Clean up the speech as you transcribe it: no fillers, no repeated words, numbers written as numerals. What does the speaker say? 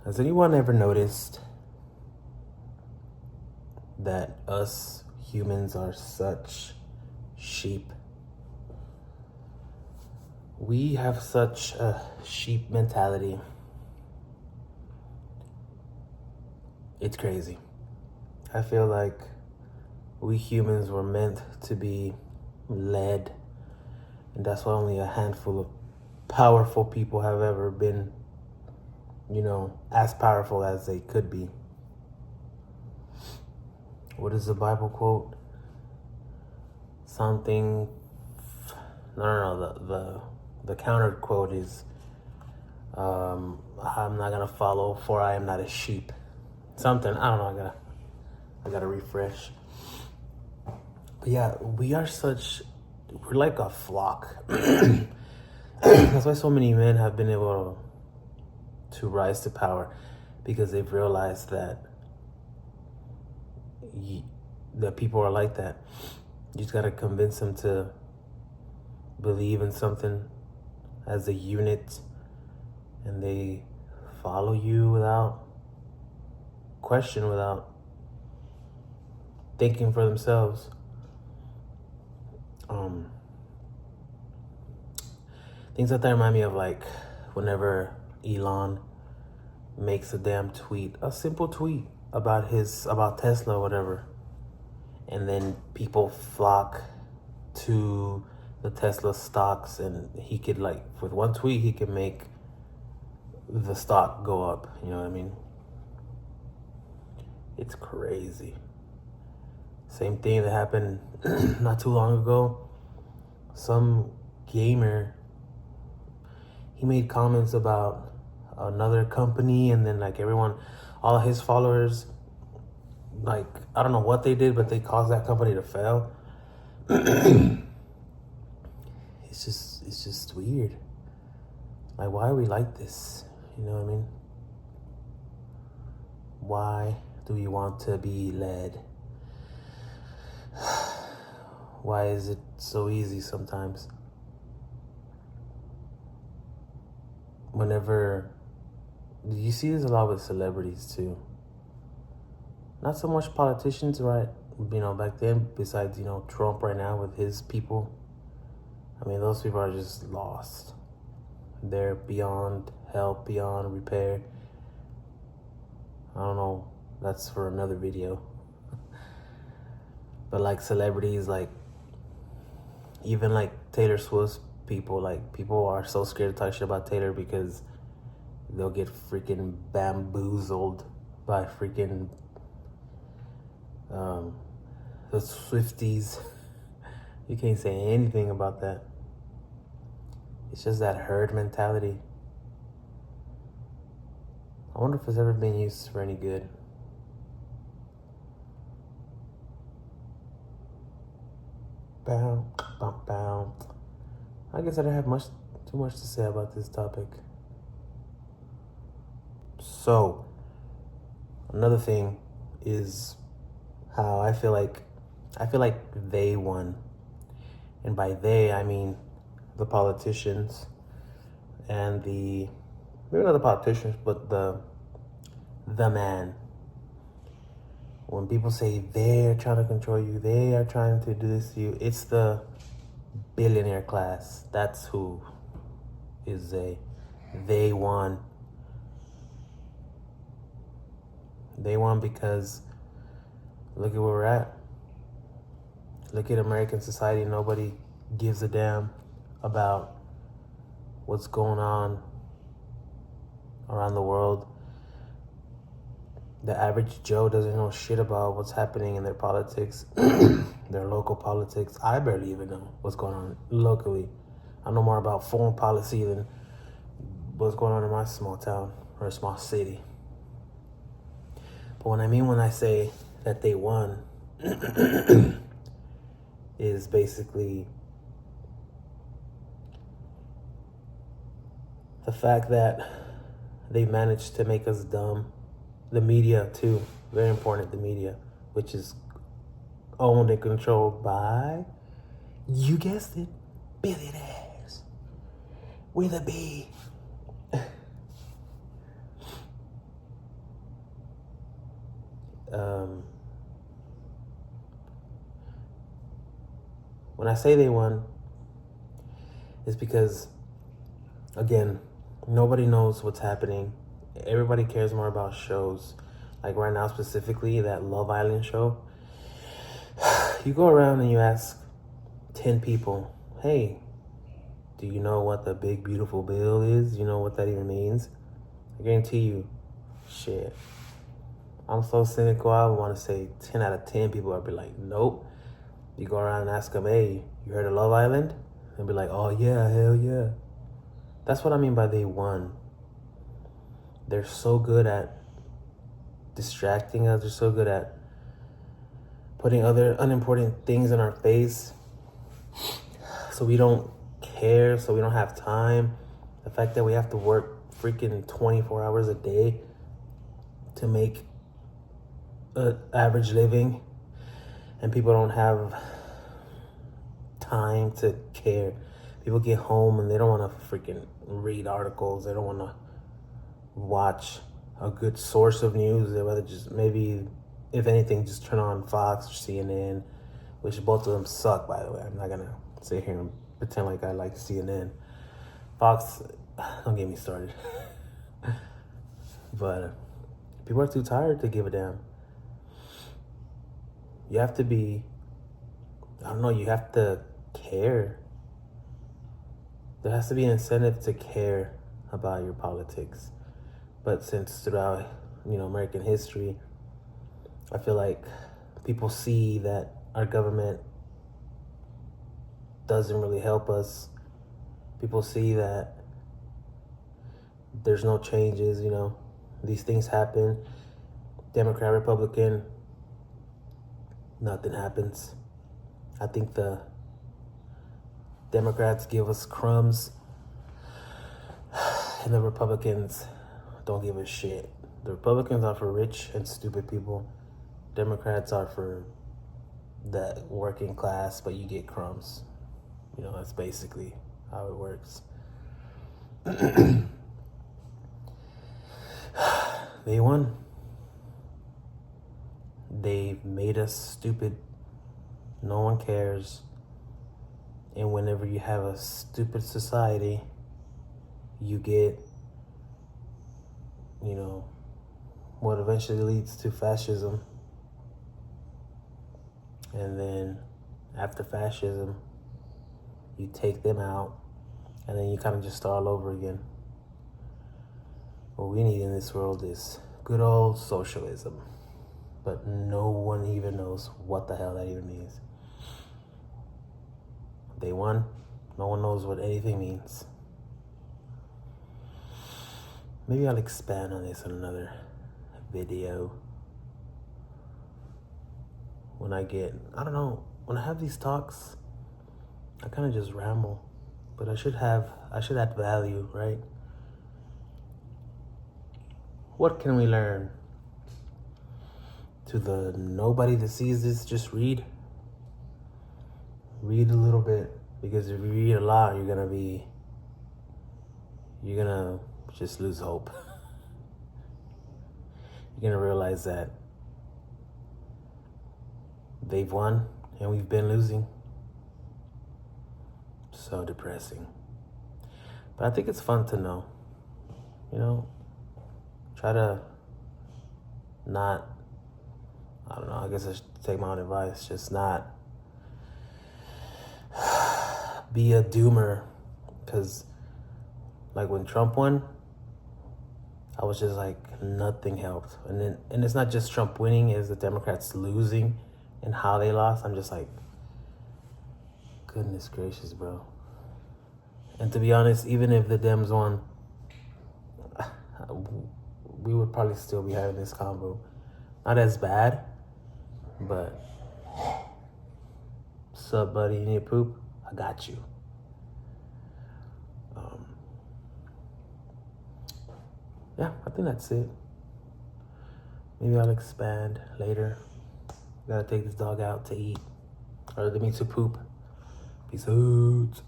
Has anyone ever noticed that us humans are such sheep? We have such a sheep mentality. It's crazy. I feel like we humans were meant to be led, and that's why only a handful of powerful people have ever been, as powerful as they could be. What is the Bible quote? Something. No. The counter quote is, "I'm not gonna follow, for I am not a sheep." Something. I don't know. I gotta refresh. But yeah, we're like a flock. That's why so many men have been able to rise to power, because they've realized that that people are like that. You just gotta convince them to believe in something as a unit, and they follow you without question, without thinking for themselves. Things like that remind me of like whenever Elon makes a damn tweet, a simple tweet about Tesla or whatever, and then people flock to the Tesla stocks, and he could, like, with one tweet he could make the stock go up. You know what I mean? It's crazy. Same thing that happened not too long ago. Some gamer, he made comments about another company, and then like all of his followers, like, I don't know what they did, but they caused that company to fail. It's just weird. Like, why are we like this? You know what I mean? Why do we want to be led? Why is it so easy sometimes? You see this a lot with celebrities too. Not so much politicians, right? Back then, besides, Trump right now with his people. I mean, those people are just lost. They're beyond help, beyond repair. I don't know. That's for another video. But like celebrities, like even like Taylor Swift people, like people are so scared to talk shit about Taylor because they'll get freaking bamboozled by freaking the Swifties. You can't say anything about that. It's just that herd mentality. I wonder if it's ever been used for any good. Bow, bow, bow. I guess I don't have too much to say about this topic. So, another thing is how I feel like they won. And by they, I mean the politicians and maybe not the politicians, but the man. When people say they're trying to control you, they are trying to do this to you, it's the billionaire class. That's who is they won. They won because look at where we're at. Look at American society. Nobody gives a damn about what's going on around the world. The average Joe doesn't know shit about what's happening in their politics, their local politics. I barely even know what's going on locally. I know more about foreign policy than what's going on in my small town or small city. But when I say that they won, is basically the fact that they managed to make us dumb. The media too, very important, the media, which is owned and controlled by, you guessed it, billionaires with a B. when I say they won, it's because, again, nobody knows what's happening. Everybody cares more about shows. Like right now, specifically, that Love Island show. You go around and you ask 10 people, hey, do you know what the big beautiful bill is? You know what that even means? I guarantee you, shit. I'm so cynical, I want to say 10 out of 10 people would be like, nope. You go around and ask them, hey, you heard of Love Island? And be like, oh yeah, hell yeah. That's what I mean by they won. They're so good at distracting us. They're so good at putting other unimportant things in our face so we don't care, so we don't have time. The fact that we have to work freaking 24 hours a day to make an average living, and people don't have time to care. People get home and they don't want to freaking read articles. They don't want to watch a good source of news. They rather just, maybe, if anything, just turn on Fox or CNN, which both of them suck, by the way. I'm not going to sit here and pretend like I like CNN. Fox, don't get me started. But people are too tired to give a damn. You have to be, I don't know, you have to care. There has to be an incentive to care about your politics. But since throughout, American history, I feel like people see that our government doesn't really help us. People see that there's no changes, these things happen. Democrat, Republican, nothing happens. I think the Democrats give us crumbs and the Republicans don't give a shit. The Republicans are for rich and stupid people. Democrats are for the working class, but you get crumbs. That's basically how it works. They won. They've made us stupid. No one cares. And whenever you have a stupid society, you get, what eventually leads to fascism. And then after fascism, you take them out, and then you kind of just start all over again. What we need in this world is good old socialism. But no one even knows what the hell that even means. They won. No one knows what anything means. Maybe I'll expand on this in another video. When I have these talks, I kind of just ramble. But I should add value, right? What can we learn? To the nobody that sees this, just read. Read a little bit, because if you read a lot, you're gonna just lose hope. You're gonna realize that they've won and we've been losing. So depressing. But I think it's fun to know. Try to not, I don't know, I guess I should take my own advice. Just not be a doomer. Because, like, when Trump won, I was just like, nothing helped. And it's not just Trump winning, it's the Democrats losing and how they lost. I'm just like, goodness gracious, bro. And to be honest, even if the Dems won, we would probably still be having this convo. Not as bad, but sup, buddy, you need poop? I got you. Yeah, I think that's it. Maybe I'll expand later. Gotta take this dog out to eat, or to poop. Peace out.